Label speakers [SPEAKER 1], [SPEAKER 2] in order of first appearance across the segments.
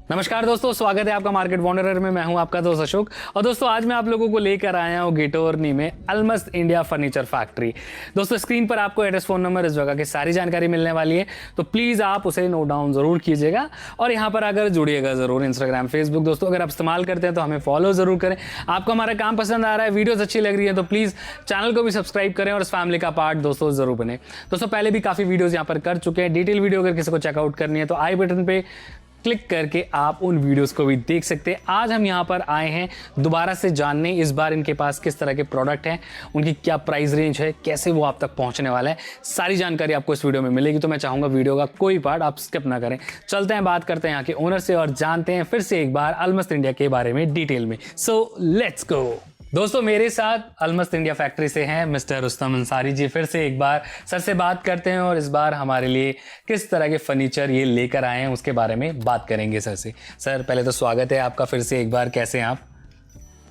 [SPEAKER 1] नमस्कार दोस्तों, स्वागत है आपका मार्केट वॉन्डरर में। मैं हूं आपका दोस्त अशोक और दोस्तों आज मैं आप लोगों को लेकर आया हूं गिटोरनी में अलमस्त इंडिया फर्नीचर फैक्ट्री। दोस्तों स्क्रीन पर आपको एड्रेस, फोन नंबर, इस जगह की सारी जानकारी मिलने वाली है, तो प्लीज़ आप उसे नोट डाउन जरूर कीजिएगा और यहाँ पर अगर जुड़िएगा जरूर। इंस्टाग्राम, फेसबुक दोस्तों अगर आप इस्तेमाल करते हैं तो हमें फॉलो जरूर करें। आपको हमारा काम पसंद आ रहा है, वीडियोस अच्छी लग रही है तो प्लीज़ चैनल को भी सब्सक्राइब करें और इस फैमिली का पार्ट दोस्तों जरूर बने। दोस्तों पहले भी काफ़ी वीडियोज़ यहाँ पर कर चुके हैं, डिटेल वीडियो अगर किसी को चेकआउट करनी है तो आई बटन पे क्लिक करके आप उन वीडियोस को भी देख सकते हैं। आज हम यहाँ पर आए हैं दोबारा से जानने, इस बार इनके पास किस तरह के प्रोडक्ट हैं, उनकी क्या प्राइस रेंज है, कैसे वो आप तक पहुँचने वाला है, सारी जानकारी आपको इस वीडियो में मिलेगी। तो मैं चाहूँगा वीडियो का कोई पार्ट आप स्किप ना करें। चलते हैं, बात करते हैं यहाँ के ओनर से और जानते हैं फिर से एक बार अलमस्त इंडिया के बारे में डिटेल में। So let's go. दोस्तों मेरे साथ अलमस्त इंडिया फैक्ट्री से हैं मिस्टर रुस्तम अंसारी जी। फिर से एक बार सर से बात करते हैं और इस बार हमारे लिए किस तरह के फर्नीचर ये लेकर आए हैं उसके बारे में बात करेंगे सर से। सर पहले तो स्वागत है आपका फिर से एक बार, कैसे हैं आप?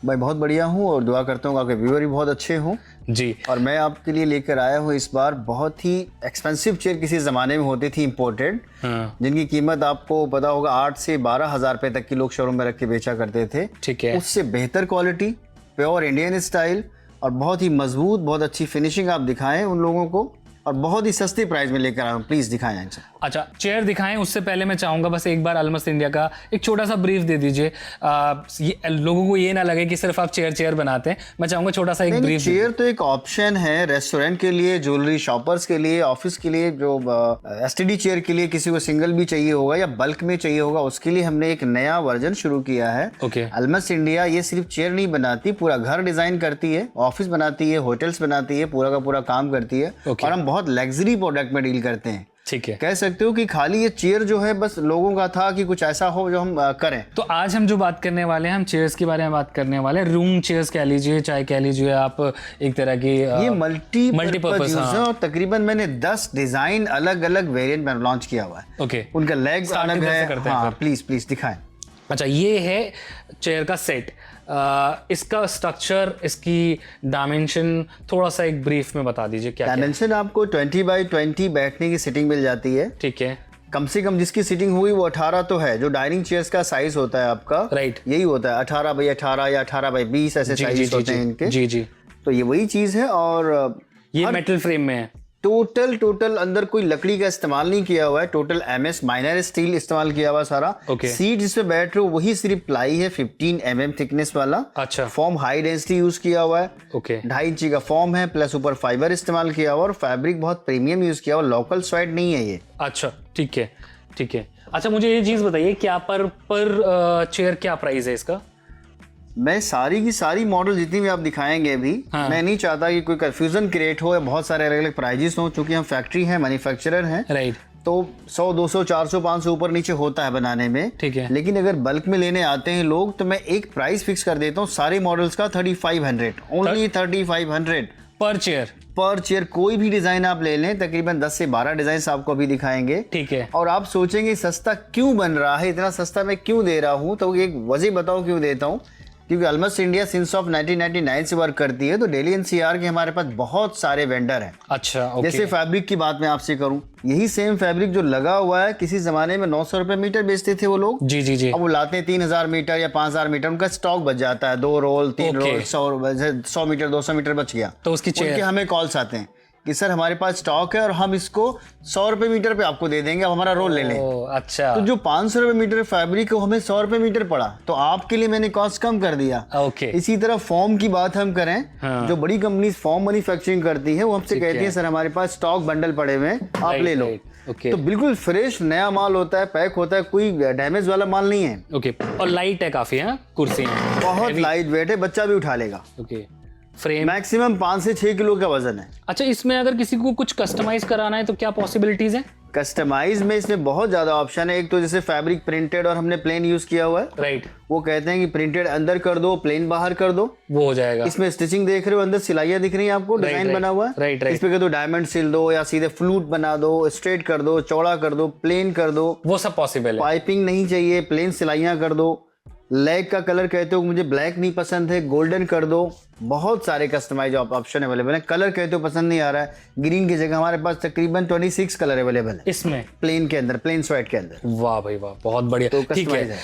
[SPEAKER 2] मैं बहुत बढ़िया हूँ और दुआ करता हूँ आपके व्यूअर भी बहुत अच्छे हों
[SPEAKER 1] जी।
[SPEAKER 2] और मैं आपके लिए लेकर आया हूँ इस बार बहुत ही एक्सपेंसिव चेयर। किसी ज़माने में होती थी इम्पोर्टेड, जिनकी कीमत आपको पता होगा 8 से 12,000 रुपये तक की लोग शोरूम में रख के बेचा करते थे।
[SPEAKER 1] ठीक है।
[SPEAKER 2] उससे बेहतर क्वालिटी, प्योर इंडियन स्टाइल और बहुत ही मजबूत, बहुत अच्छी फिनिशिंग आप दिखाएं उन लोगों को और बहुत ही सस्ती प्राइस में लेकर आया हूँ। प्लीज़ दिखाएं इनसे।
[SPEAKER 1] अच्छा, चेयर दिखाएं उससे पहले मैं चाहूँगा बस एक बार अलमस्त इंडिया का एक छोटा सा ब्रीफ दे दीजिए। लोगों को ये ना लगे कि सिर्फ आप चेयर बनाते हैं। मैं चाहूँगा छोटा सा एक ब्रीफ।
[SPEAKER 2] चेयर तो एक ऑप्शन है रेस्टोरेंट के लिए, ज्वेलरी शॉपर्स के लिए, ऑफिस के लिए, जो एसटीडी चेयर के लिए किसी को सिंगल भी चाहिए होगा या बल्क में चाहिए होगा, उसके लिए हमने एक नया वर्जन शुरू किया है। अलमस्त इंडिया ये सिर्फ चेयर नहीं बनाती, पूरा घर डिजाइन करती है, ऑफिस बनाती है, होटल्स बनाती है, पूरा का पूरा काम करती है। और हम बहुत लग्जरी प्रोडक्ट में डील करते हैं।
[SPEAKER 1] ठीक है।
[SPEAKER 2] कह सकते हो कि खाली ये चेयर जो है बस लोगों का था कि कुछ ऐसा हो जो हम करें।
[SPEAKER 1] तो आज हम जो बात करने वाले हैं, हम चेयर्स के बारे में बात करने वाले हैं। रूम चेयर्स कह लीजिए, चाहे कह लीजिए आप एक तरह की
[SPEAKER 2] ये मल्टीपर्पज
[SPEAKER 1] हाँ।
[SPEAKER 2] है और तकरीबन मैंने 10 डिजाइन अलग अलग वेरिएंट में लॉन्च किया हुआ है।
[SPEAKER 1] ओके।
[SPEAKER 2] उनका लेग्स अलग है। हाँ, प्लीज दिखाएं।
[SPEAKER 1] अच्छा, ये है चेयर का सेट। इसका स्ट्रक्चर, इसकी डायमेंशन थोड़ा सा एक ब्रीफ में बता दीजिए। क्या
[SPEAKER 2] डायमेंशन आपको 20 बाई 20 बैठने की सीटिंग मिल जाती है।
[SPEAKER 1] ठीक है।
[SPEAKER 2] कम से कम जिसकी सीटिंग हुई वो 18 तो है। जो डाइनिंग चेयर्स का साइज होता है आपका,
[SPEAKER 1] राइट,
[SPEAKER 2] यही होता है 18 बाई 18 या 18 बाई 20 ऐसे साइज होते हैं इनके।
[SPEAKER 1] जी जी।
[SPEAKER 2] तो ये वही चीज है और
[SPEAKER 1] ये मेटल फ्रेम में है।
[SPEAKER 2] टोटल अंदर कोई लकड़ी का इस्तेमाल नहीं किया हुआ है। टोटल MS माइनर स्टील इस्तेमाल किया हुआ सारा। सीट जिसपे बैठ रहे हो वही सिर्फ प्लाई है 15 mm थिकनेस वाला।
[SPEAKER 1] अच्छा।
[SPEAKER 2] फॉर्म हाई डेंसिटी यूज किया हुआ है। 2.5 इंची का फॉर्म है, प्लस ऊपर फाइबर इस्तेमाल किया हुआ और फैब्रिक बहुत प्रीमियम यूज किया हुआ, लोकल स्वेट नहीं है ये।
[SPEAKER 1] अच्छा, ठीक है ठीक है। अच्छा, मुझे ये चीज बताइए, क्या पर चेयर क्या प्राइस है इसका?
[SPEAKER 2] मैं सारी की सारी मॉडल जितनी भी आप दिखाएंगे अभी, मैं नहीं चाहता कि कोई कंफ्यूजन क्रिएट हो या बहुत सारे अलग अलग प्राइजेस हो, क्योंकि हम फैक्ट्री है, मैन्युफैक्चरर हैं।
[SPEAKER 1] राइट।
[SPEAKER 2] तो 100, 200, 400, 500 ऊपर नीचे होता है बनाने में।
[SPEAKER 1] ठीक है।
[SPEAKER 2] लेकिन अगर बल्क में लेने आते हैं लोग तो मैं एक प्राइस फिक्स कर देता हूँ सारे मॉडल्स का, 3500, ओनली 3500
[SPEAKER 1] पर चेयर।
[SPEAKER 2] कोई भी डिजाइन आप ले लें, तकरीबन 10 से 12 डिजाइन आपको अभी दिखाएंगे।
[SPEAKER 1] ठीक है।
[SPEAKER 2] और आप सोचेंगे सस्ता क्यों बन रहा है, इतना सस्ता मैं क्यों दे रहा हूँ, तो एक वजह बताओ क्यों देता हूँ। क्योंकि अलमस्त इंडिया सिंस ऑफ 1999 से वर्क करती है, तो दिल्ली NCR के हमारे पास बहुत सारे वेंडर हैं।
[SPEAKER 1] अच्छा, ओके।
[SPEAKER 2] जैसे फैब्रिक की बात मैं आपसे करूं, यही सेम फैब्रिक जो लगा हुआ है किसी जमाने में 900 रुपए मीटर बेचते थे वो लोग।
[SPEAKER 1] जी जी जी।
[SPEAKER 2] अब वो लाते हैं 3000 मीटर या 5000 मीटर, उनका स्टॉक बच जाता है, 2 रोल 3 रोल, 100 मीटर 200 मीटर बच गया,
[SPEAKER 1] तो उसकी चेयर
[SPEAKER 2] हमें कॉल्स आते हैं कि सर हमारे पास स्टॉक है और हम इसको 100 रुपए मीटर पे आपको दे देंगे, अब हमारा रोल ले लें।
[SPEAKER 1] अच्छा।
[SPEAKER 2] तो जो 500 रुपए मीटर फैब्रिक को हमें 100 रुपए मीटर पड़ा, तो आपके लिए मैंने कॉस्ट कम कर दिया।
[SPEAKER 1] ओके।
[SPEAKER 2] इसी तरह फॉर्म की बात हम करें, जो बड़ी कंपनी फॉर्म मैन्युफैक्चरिंग करती है, वो हमसे कहती है सर हमारे पास स्टॉक बंडल पड़े हुए हैं, आप ले लो। तो बिल्कुल फ्रेश नया माल होता है, पैक होता है, कोई डैमेज वाला माल नहीं है।
[SPEAKER 1] ओके। और लाइट है काफी, है कुर्सी
[SPEAKER 2] बहुत लाइट वेट है, बच्चा भी उठा लेगा।
[SPEAKER 1] ओके। फ्रेम
[SPEAKER 2] मैक्सिमम 5 से 6 किलो का वजन है।
[SPEAKER 1] अच्छा, इसमें अगर किसी को कुछ कस्टमाइज कराना है तो क्या पॉसिबिलिटीज हैं?
[SPEAKER 2] कस्टमाइज में इसमें बहुत ज्यादा ऑप्शन है। एक तो जैसे फैब्रिक प्रिंटेड और हमने प्लेन यूज किया हुआ है।
[SPEAKER 1] राइट।
[SPEAKER 2] वो कहते हैं कि प्रिंटेड अंदर कर दो, प्लेन बाहर कर दो,
[SPEAKER 1] वो हो जाएगा।
[SPEAKER 2] इसमें स्टिचिंग देख रहे हो, अंदर सिलाइयां दिख रही है आपको, डिजाइन बना हुआ है।
[SPEAKER 1] राइट।
[SPEAKER 2] इस पे कह दो डायमंड सिल दो या सीधे फ्लूट बना दो, स्ट्रेट कर दो, चौड़ा कर दो, प्लेन कर दो,
[SPEAKER 1] वो सब पॉसिबल है।
[SPEAKER 2] पाइपिंग नहीं चाहिए, प्लेन सिलाइयां कर दो। लेग का कलर कहते हो मुझे ब्लैक नहीं पसंद है, गोल्डन कर दो, बहुत सारे कस्टमाइज ऑप्शन अवेलेबल है। कलर कहते हो पसंद नहीं आ रहा है, ग्रीन की जगह हमारे पास तकरीबन 26 कलर अवेलेबल है
[SPEAKER 1] इसमें,
[SPEAKER 2] प्लेन के अंदर, प्लेन स्वेट के अंदर।
[SPEAKER 1] वाह भाई वाह, बहुत बढ़िया।
[SPEAKER 2] तो
[SPEAKER 1] ठीक है,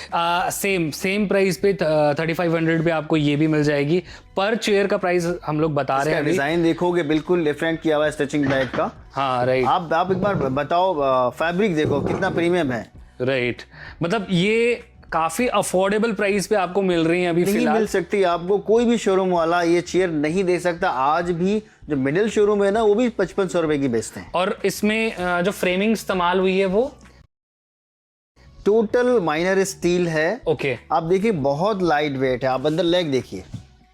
[SPEAKER 1] सेम प्राइस पे 3500 पे आपको ये भी मिल जाएगी। पर चेयर का प्राइस हम लोग बता रहे हैं।
[SPEAKER 2] डिजाइन देखोगे बिल्कुल डिफरेंट किया हुआ है स्टिचिंग बैग का।
[SPEAKER 1] हाँ राइट,
[SPEAKER 2] आप एक बार बताओ, फैब्रिक देखो कितना प्रीमियम है।
[SPEAKER 1] राइट, मतलब ये काफी अफोर्डेबल प्राइस पे आपको मिल रही है अभी
[SPEAKER 2] नहीं
[SPEAKER 1] फिलहाल।
[SPEAKER 2] मिल सकती आपको, कोई भी शोरूम वाला ये चेयर नहीं दे सकता। आज भी जो मिडिल शोरूम है ना, वो भी 5500 रुपए की बेचते हैं।
[SPEAKER 1] और इसमें जो फ्रेमिंग इस्तेमाल हुई है वो
[SPEAKER 2] टोटल माइनर स्टील है।
[SPEAKER 1] ओके,
[SPEAKER 2] आप देखिए बहुत लाइट वेट है। आप अंदर लेग देखिए,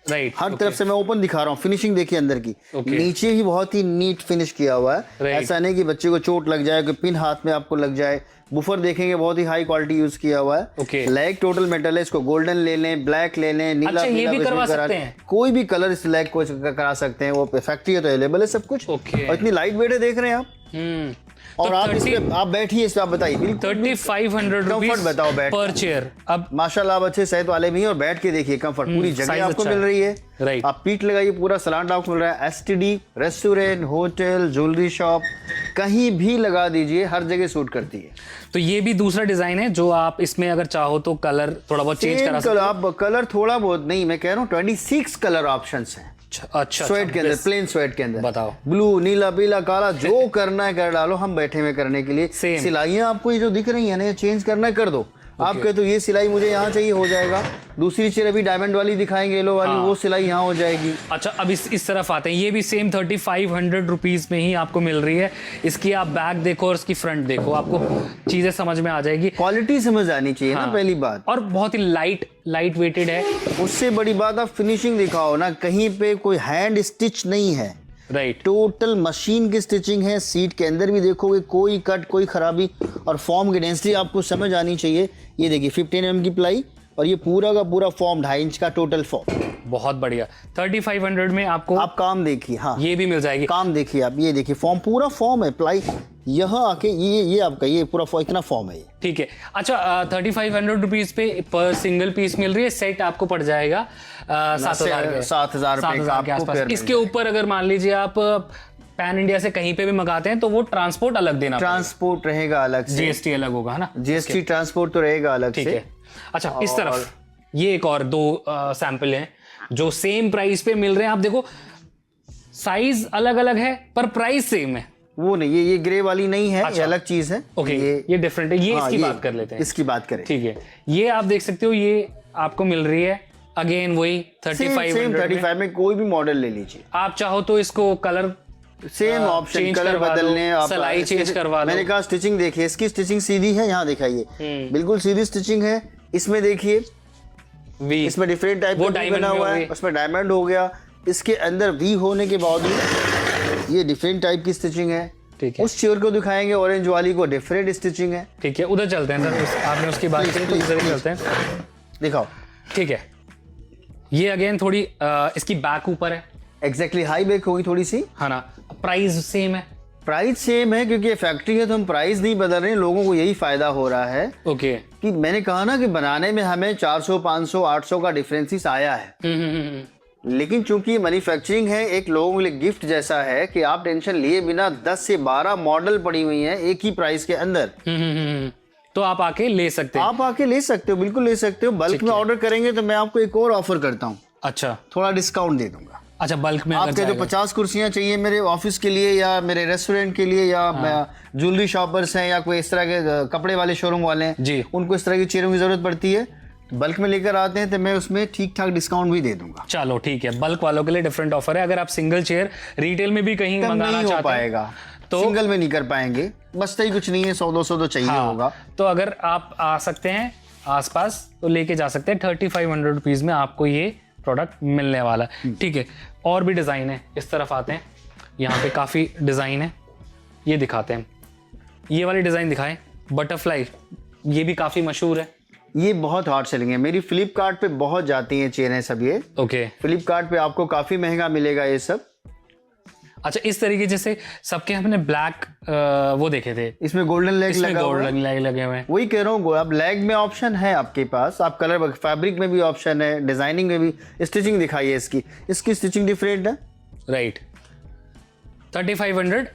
[SPEAKER 1] राइट,
[SPEAKER 2] हर तरफ से मैं ओपन दिखा रहा हूँ। फिनिशिंग देखिए अंदर की, नीचे ही बहुत ही नीट फिनिश किया हुआ है। ऐसा नहीं कि बच्चे को चोट लग जाए, कोई पिन हाथ में आपको लग जाए। बुफर देखेंगे बहुत ही हाई क्वालिटी यूज किया हुआ है। लेग टोटल मेटल है, इसको गोल्डन ले लें, ब्लैक ले लें, नीला
[SPEAKER 1] ये भी करवा सकते हैं,
[SPEAKER 2] कोई भी कलर इस लेग को करा सकते हैं। वो फैक्ट्री है तो अवेलेबल है सब कुछ। और इतनी लाइट वेट है, देख रहे हैं आप। और आप इस पे आप बैठिए, इस पे आप बताइए।
[SPEAKER 1] 3500
[SPEAKER 2] कंफर्ट बताओ बैठ
[SPEAKER 1] पर चेयर। अब
[SPEAKER 2] माशाल्लाह आप अच्छे सेहत वाले भी हैं, और बैठ के देखिए कंफर्ट, पूरी जगह आपको मिल रही है।
[SPEAKER 1] राइट,
[SPEAKER 2] आप पीठ लगाइए, पूरा सलाड आपको मिल रहा है। STD, restaurant, hotel, jewellery shop, कहीं भी लगा दीजिए, हर जगह सूट करती है।
[SPEAKER 1] तो ये भी दूसरा डिजाइन है जो आप इसमें अगर चाहो तो कलर थोड़ा बहुत चेंज करा सकते हो।
[SPEAKER 2] आप कलर थोड़ा बहुत नहीं, मैं कह रहा हूँ 26 कलर ऑप्शंस हैं।
[SPEAKER 1] अच्छा,
[SPEAKER 2] स्वेट के अंदर, प्लेन स्वेट के अंदर
[SPEAKER 1] बताओ,
[SPEAKER 2] ब्लू, नीला, पीला, काला, जो करना है कर डालो। हम बैठे हुए करने के लिए। सिलाइयां आपको ये जो दिख रही है ना, ये चेंज करना है कर दो। आप कहते तो ये सिलाई मुझे यहाँ चाहिए, हो जाएगा। दूसरी चेयर अभी डायमंड वाली दिखाएंगे, येलो वाली, वो सिलाई यहाँ हो जाएगी।
[SPEAKER 1] अच्छा, अब इस तरफ आते हैं। ये भी सेम 3500 रुपीज में ही आपको मिल रही है। इसकी आप बैक देखो और इसकी फ्रंट देखो, आपको चीजें समझ में आ जाएगी।
[SPEAKER 2] क्वालिटी समझ आनी चाहिए ना पहली बात,
[SPEAKER 1] और बहुत ही लाइट वेटेड है।
[SPEAKER 2] उससे बड़ी बात आप फिनिशिंग दिखाओ ना, कहीं पे कोई हैंड स्टिच नहीं है।
[SPEAKER 1] राइट,
[SPEAKER 2] टोटल मशीन की स्टिचिंग है। सीट के अंदर भी देखोगे कोई कट, कोई खराबी। और फॉर्म की डेंसिटी आपको समझ आनी चाहिए। ये देखिए 15 mm की प्लाई, और ये पूरा का पूरा फॉर्म 2.5 इंच का टोटल फॉर्म।
[SPEAKER 1] बहुत बढ़िया। 3500 में आपको
[SPEAKER 2] आप काम देखिए। हाँ,
[SPEAKER 1] ये भी मिल जाएगी।
[SPEAKER 2] काम देखिए आप, ये देखिए फॉर्म, पूरा फॉर्म है। प्लाई यहाँ आके ये आपका ये पूरा इतना फॉर्म है ये।
[SPEAKER 1] ठीक है। अच्छा, 3500 रुपीज पे पर सिंगल पीस मिल रही है। सेट आपको पड़ जाएगा
[SPEAKER 2] 7,000 रुपए
[SPEAKER 1] के आसपास। इसके ऊपर अगर मान लीजिए आप पैन इंडिया से कहीं पे भी मंगाते हैं तो वो ट्रांसपोर्ट अलग देना,
[SPEAKER 2] ट्रांसपोर्ट रहेगा अलग से,
[SPEAKER 1] जीएसटी अलग होगा, है ना।
[SPEAKER 2] जीएसटी ट्रांसपोर्ट तो रहेगा अलग से।
[SPEAKER 1] ठीक है। अच्छा, इस तरफ ये एक और 2 सैंपल हैं जो सेम प्राइस पे मिल रहे हैं। आप देखो साइज अलग अलग है पर प्राइस सेम है।
[SPEAKER 2] वो नहीं, ये ग्रे वाली नहीं है। ये अलग चीज है।
[SPEAKER 1] ओके, ये डिफरेंट है। ये इसकी बात कर लेते हैं,
[SPEAKER 2] इसकी बात करें।
[SPEAKER 1] ठीक है। ये आप देख सकते हो, ये आपको मिल रही है अगेन वही
[SPEAKER 2] 35 में। कोई भी मॉडल ले लीजिए।
[SPEAKER 1] आप चाहो तो इसको कलर
[SPEAKER 2] सेम ऑप्शन, कलर बदलने, आप
[SPEAKER 1] सिलाई चेंज करवा लो।
[SPEAKER 2] मैंने कहा स्टिचिंग देखिए, इसकी स्टिचिंग सीधी है, यहाँ दिखाइए बिल्कुल सीधी स्टिचिंग है। इसमें देखिए इसमें डिफरेंट टाइप का बना हुआ है, उसमें डायमंड हो गया। इसके अंदर वी होने के बावजूद ये डिफरेंट टाइप की स्टिचिंग है।
[SPEAKER 1] ठीक है।
[SPEAKER 2] उस चेयर को दिखाएंगे, ऑरेंज वाली को डिफरेंट स्टिचिंग है।
[SPEAKER 1] ठीक है, उधर चलते हैं सर। आपने उसकी बात की तो उधर चलते हैं,
[SPEAKER 2] दिखाओ।
[SPEAKER 1] ठीक है। ये अगेन थोड़ी इसकी बैक ऊपर है।
[SPEAKER 2] एग्जैक्टली, हाई बैक होगी थोड़ी सी,
[SPEAKER 1] है ना। प्राइस सेम है।
[SPEAKER 2] प्राइस सेम है क्योंकि ये फैक्ट्री है तो हम प्राइस नहीं बदल रहे हैं। लोगों को यही फायदा हो रहा है।
[SPEAKER 1] ओके,
[SPEAKER 2] कि मैंने कहा ना कि बनाने में हमें 400, 500, 800 का डिफरेंसिस आया है। लेकिन चूंकि ये मैन्युफैक्चरिंग है, एक लोगों के लिए गिफ्ट जैसा है कि आप टेंशन लिए बिना 10 से 12 मॉडल पड़ी हुई हैं एक ही प्राइस के अंदर।
[SPEAKER 1] तो आप आके ले सकते हैं।
[SPEAKER 2] आप आके ले सकते हो, बिल्कुल ले सकते हो। बल्क में ऑर्डर करेंगे तो मैं आपको एक और ऑफर करता हूँ।
[SPEAKER 1] अच्छा,
[SPEAKER 2] थोड़ा डिस्काउंट दे दूंगा।
[SPEAKER 1] अच्छा, बल्क में
[SPEAKER 2] आपके जो 50 कुर्सियां चाहिए मेरे ऑफिस के लिए या मेरे रेस्टोरेंट के लिए या ज्वेलरी शॉपर्स हैं या कोई इस तरह के कपड़े वाले शोरूम वाले हैं
[SPEAKER 1] जी,
[SPEAKER 2] उनको इस तरह की चेयरों की जरूरत पड़ती है, बल्क में लेकर आते हैं तो मैं उसमें ठीक ठाक डिस्काउंट भी दे दूंगा।
[SPEAKER 1] चलो ठीक है, बल्क वालों के लिए डिफरेंट ऑफर है। अगर आप सिंगल चेयर रिटेल में भी कहीं मंगाना चाहते हैं
[SPEAKER 2] पाएगा तो सिंगल में नहीं कर पाएंगे, बचता ही कुछ नहीं है, 100-200 तो चाहिए होगा।
[SPEAKER 1] तो अगर आप आ सकते हैं आसपास तो लेके जा सकते हैं। 3500 रुपीज में आपको ये प्रोडक्ट मिलने वाला है। ठीक है, और भी डिज़ाइन है। इस तरफ आते हैं, यहाँ पे काफ़ी डिज़ाइन है, ये दिखाते हैं। ये वाली डिज़ाइन दिखाएं, बटरफ्लाई, ये भी काफ़ी मशहूर है।
[SPEAKER 2] ये बहुत हॉट सेलिंग है, मेरी फ्लिपकार्ट पे बहुत जाती हैं चेयरें सब ये।
[SPEAKER 1] ओके,
[SPEAKER 2] फ्लिपकार्ट पे आपको काफ़ी महंगा मिलेगा ये सब।
[SPEAKER 1] अच्छा, इस तरीके जैसे सबके हमने ब्लैक वो देखे थे,
[SPEAKER 2] इसमें गोल्डन लेग लगा हुआ है।
[SPEAKER 1] गोल्डन लेग लगे हुए हैं।
[SPEAKER 2] वही कह रहा हूँ, अब लेग में ऑप्शन है आपके पास, आप कलर फैब्रिक में भी ऑप्शन है, डिजाइनिंग में भी। स्टिचिंग दिखाइए इसकी स्टिचिंग डिफरेंट है।
[SPEAKER 1] Right, 3500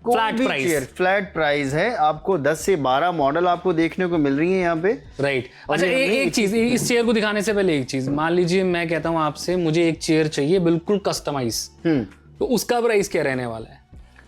[SPEAKER 1] flat price,
[SPEAKER 2] flat price है। आपको 10 से 12 मॉडल आपको देखने को मिल रही है यहाँ पे।
[SPEAKER 1] राइट। अच्छा, एक चीज, इस चेयर को दिखाने से पहले एक चीज, मान लीजिए मैं कहता हूँ आपसे मुझे एक चेयर चाहिए बिल्कुल कस्टमाइज, तो उसका प्राइस क्या रहने वाला है?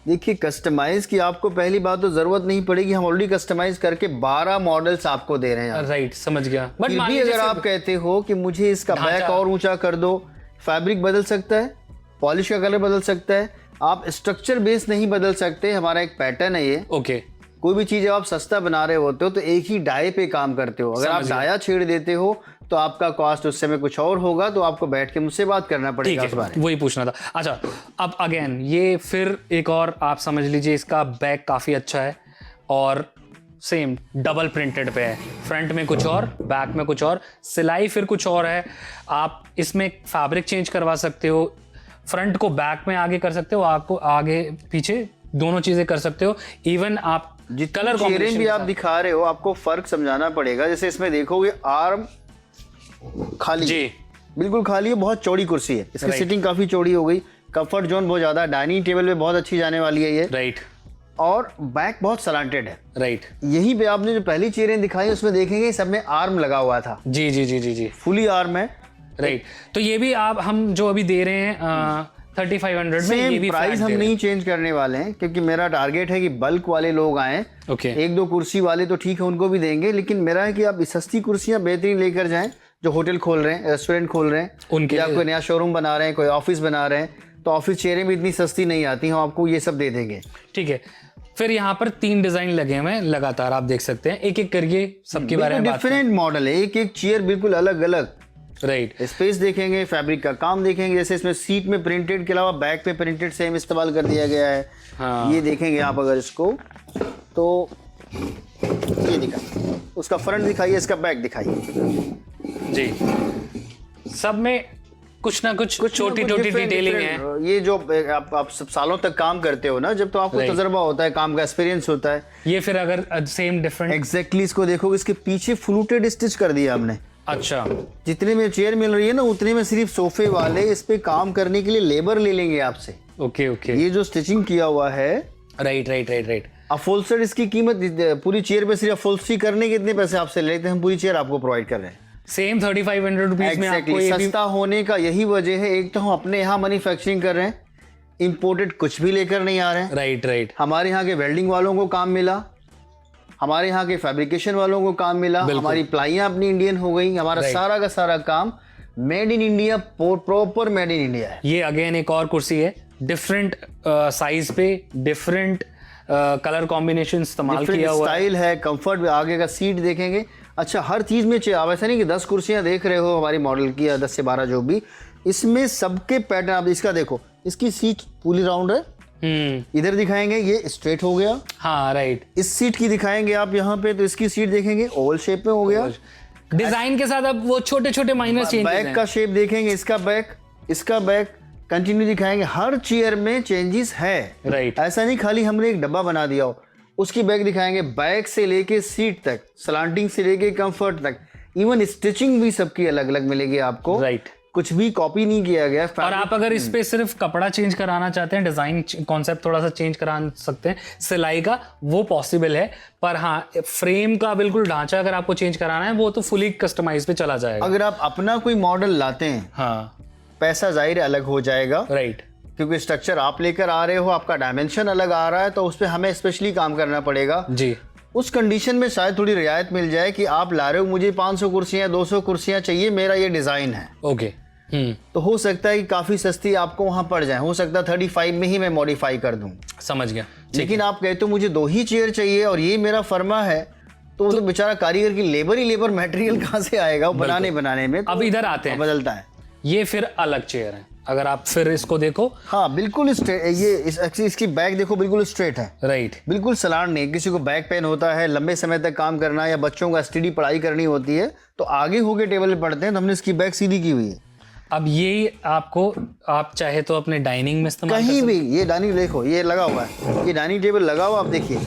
[SPEAKER 2] देखिए, कस्टमाइज की आपको पहली बात तो जरूरत नहीं पड़ेगी, हम ऑलरेडी कस्टमाइज करके 12 मॉडल्स आपको दे रहे हैं।
[SPEAKER 1] राइट, समझ गया।
[SPEAKER 2] बट भी अगर आप कहते हो कि मुझे इसका बैक और ऊंचा कर दो, फैब्रिक बदल सकता है, पॉलिश का कलर बदल सकता है, आप स्ट्रक्चर बेस नहीं बदल सकते। हमारा एक पैटर्न है ये।
[SPEAKER 1] ओके।
[SPEAKER 2] कोई भी चीज आप सस्ता बना रहे होते हो तो एक ही डाई पे काम करते हो। अगर आप डाया छेड़ देते हो तो आपका कॉस्ट उस समय कुछ और होगा, तो आपको बैठ के मुझसे बात करना पड़ेगा उस बारे में।
[SPEAKER 1] वही पूछना था। अच्छा, अब अगेन ये फिर एक और आप समझ लीजिए, इसका बैक काफी अच्छा है और सेम डबल प्रिंटेड पे है, फ्रंट में कुछ और, बैक में कुछ और, सिलाई फिर कुछ और है। आप इसमें फैब्रिक चेंज करवा सकते हो, फ्रंट को बैक में आगे कर सकते हो, आपको आगे पीछे दोनों चीजें कर सकते हो। इवन आप
[SPEAKER 2] कलर कॉम्बिनेशन भी आप दिखा रहे हो, आपको फर्क समझाना पड़ेगा। जैसे इसमें देखोगे आर्म खाली जी, बिल्कुल खाली है, बहुत चौड़ी कुर्सी है, इसकी सिटिंग काफी चौड़ी हो गई, कंफर्ट जोन बहुत ज्यादा, डाइनिंग टेबल पे बहुत अच्छी जाने वाली है ये।
[SPEAKER 1] राइट।
[SPEAKER 2] और बैक बहुत सलांटेड है।
[SPEAKER 1] राइट।
[SPEAKER 2] यहीं पे आपने जो पहली चेयरें दिखाई उसमें देखेंगे सब में आर्म लगा हुआ था।
[SPEAKER 1] जी जी जी जी जी, फुली
[SPEAKER 2] आर्म है।
[SPEAKER 1] राइट। तो ये भी आप हम जो अभी दे रहे हैं 3500 में, ये भी
[SPEAKER 2] प्राइस हम नहीं चेंज करने वाले हैं, क्योंकि मेरा टारगेट है कि बल्क वाले लोग आए। एक दो कुर्सी वाले तो ठीक है, उनको भी देंगे, लेकिन मेरा है कि आप सस्ती कुर्सियां बेहतरीन लेकर जाएं, जो होटल खोल रहे हैं, रेस्टोरेंट खोल रहे हैं, उनके या कोई नया शोरूम बना रहे हैं, कोई ऑफिस बना रहे हैं, तो ऑफिस चेयरें भी इतनी सस्ती नहीं आती, हम आपको ये सब दे देंगे।
[SPEAKER 1] ठीक है। फिर यहाँ पर 3 डिजाइन लगे हुए हैं लगातार, आप देख सकते हैं, एक एक करके सबके बारे में
[SPEAKER 2] डिफरेंट मॉडल है, एक एक चेयर बिल्कुल अलग अलग।
[SPEAKER 1] राइट।
[SPEAKER 2] स्पेस देखेंगे, फैब्रिक का काम देखेंगे, जैसे इसमें सीट में प्रिंटेड के अलावा बैक पे प्रिंटेड सेम इस्तेमाल कर दिया गया है। हाँ। ये देखेंगे आप अगर इसको, तो ये दिखाइए, उसका फ्रंट दिखाइए, इसका बैक दिखाइए
[SPEAKER 1] जी। सब में कुछ ना कुछ छोटी छोटी डिटेलिंग है।
[SPEAKER 2] ये जो आप सब सालों तक काम करते हो ना, जब तो आपको तजर्बा होता है, काम का एक्सपीरियंस होता है।
[SPEAKER 1] ये फिर अगर सेम डिफरेंट
[SPEAKER 2] एग्जैक्टली इसको देखोगे, इसके पीछे फ्लूटेड स्टिच कर दिया हमने।
[SPEAKER 1] अच्छा,
[SPEAKER 2] जितने में चेयर मिल रही है ना, उतने में सिर्फ सोफे वाले इस पे काम करने के लिए लेबर ले लेंगे आपसे।
[SPEAKER 1] Okay okay.
[SPEAKER 2] ये जो स्टिचिंग किया हुआ है,
[SPEAKER 1] राइट राइट राइट राइट।
[SPEAKER 2] अपहोल्स्टर इसकी कीमत पूरी चेयर पे सिर्फ अपहोल्स्ट्री करने के इतने पैसे आपसे लेते हैं, हम पूरी चेयर आपको प्रोवाइड कर रहे हैं
[SPEAKER 1] सेम 3500 रुपीज में। आपको
[SPEAKER 2] सस्ता होने का यही वजह है, एक तो हम अपने यहाँ मैन्युफैक्चरिंग कर रहे हैं, इंपोर्टेड कुछ भी लेकर नहीं आ रहे हैं।
[SPEAKER 1] Right right.
[SPEAKER 2] हमारे यहाँ के वेल्डिंग वालों को काम मिला, हमारे यहाँ के फैब्रिकेशन वालों को काम मिला, हमारी प्लाइयां अपनी इंडियन हो गई, हमारा सारा का सारा काम made in India, proper made in India है।
[SPEAKER 1] ये अगेन एक और कुर्सी है, डिफरेंट साइज पे डिफरेंट कलर कॉम्बिनेशन इस्तेमाल किया हुआ,
[SPEAKER 2] स्टाइल है, कंफर्ट, आगे का सीट देखेंगे। अच्छा, हर चीज में आप ऐसा नहीं कि 10 कुर्सियां देख रहे हो हमारी मॉडल की, या 10 से 12 जो भी, इसमें सबके पैटर्न आप इसका देखो, इसकी सीट पूरी राउंड है। इधर दिखाएंगे ये स्ट्रेट हो गया।
[SPEAKER 1] हाँ राइट।
[SPEAKER 2] इस सीट की दिखाएंगे आप यहाँ पे, तो इसकी सीट देखेंगे ओवल शेप में हो गया।
[SPEAKER 1] डिजाइन के साथ अब वो छोटे छोटे माइनर चेंजेस हैं।
[SPEAKER 2] बैक का शेप देखेंगे, इसका बैक कंटिन्यू दिखाएंगे, हर चेयर में चेंजेस है।
[SPEAKER 1] राइट।
[SPEAKER 2] ऐसा नहीं खाली हमने एक डब्बा बना दिया हो, उसकी बैक दिखाएंगे, बैक से लेके सीट तक, स्लांटिंग से लेके कंफर्ट तक, इवन स्टिचिंग भी सबकी अलग अलग मिलेगी आपको।
[SPEAKER 1] राइट।
[SPEAKER 2] कुछ भी कॉपी नहीं किया गया।
[SPEAKER 1] और आप अगर इस पे सिर्फ कपड़ा चेंज कराना चाहते हैं, डिजाइन कॉन्सेप्ट थोड़ा सा चेंज करा सकते हैं, सिलाई का, वो पॉसिबल है। पर हाँ, फ्रेम का बिल्कुल ढांचा अगर आपको चेंज कराना है, वो तो फुली कस्टमाइज पे चला जाएगा।
[SPEAKER 2] अगर आप अपना कोई मॉडल लाते हैं,
[SPEAKER 1] हाँ,
[SPEAKER 2] पैसा जाहिर अलग हो जाएगा।
[SPEAKER 1] राइट।
[SPEAKER 2] क्योंकि स्ट्रक्चर आप लेकर आ रहे हो, आपका डायमेंशन अलग आ रहा है, तो उस पर हमें स्पेशली काम करना पड़ेगा
[SPEAKER 1] जी।
[SPEAKER 2] उस कंडीशन में शायद थोड़ी रियायत मिल जाए कि आप ला रहे हो, मुझे 500 कुर्सियां 200 कुर्सियां चाहिए, मेरा ये डिजाइन है।
[SPEAKER 1] ओके।
[SPEAKER 2] तो हो सकता है कि काफी सस्ती आपको वहां पड़ जाए, हो सकता है 35 में ही मैं मॉडिफाई कर दूं।
[SPEAKER 1] समझ गया।
[SPEAKER 2] लेकिन आप कहते हो मुझे 2 ही चेयर चाहिए और ये मेरा फर्मा है, तो बेचारा कारीगर की लेबर मटेरियल कहाँ से आएगा वो बनाने में।
[SPEAKER 1] अब इधर आते हैं,
[SPEAKER 2] बदलता है।
[SPEAKER 1] ये फिर अलग चेयर है, अगर आप फिर इसको देखो,
[SPEAKER 2] हाँ बिल्कुल इसकी बैक देखो, बिल्कुल स्ट्रेट है।
[SPEAKER 1] राइट।
[SPEAKER 2] बिल्कुल सलान नहीं। किसी को बैक पेन होता है, लंबे समय तक काम करना है, या बच्चों को एसटीडी पढ़ाई करनी होती है, तो आगे होके टेबल पे पढ़ते हैं, तो हमने इसकी बैक सीधी की हुई है।
[SPEAKER 1] अब ये आपको, आप चाहे तो अपने डाइनिंग में इस्तेमाल
[SPEAKER 2] कहीं भी, ये डाइनिंग देखो ये लगा हुआ है, ये डाइनिंग टेबल लगा हुआ, आप देखिए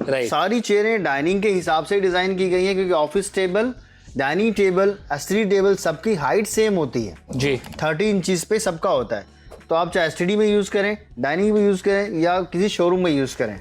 [SPEAKER 1] राइट।
[SPEAKER 2] सारी चेयरें डाइनिंग के हिसाब से डिजाइन की गई हैं, क्योंकि office table, dining table, study table सबकी हाइट सेम होती है
[SPEAKER 1] जी।
[SPEAKER 2] 30 इंचज पे सबका होता है। तो आप चाहे एसटीडी में यूज करें, डाइनिंग में यूज करें या किसी शोरूम में यूज करें,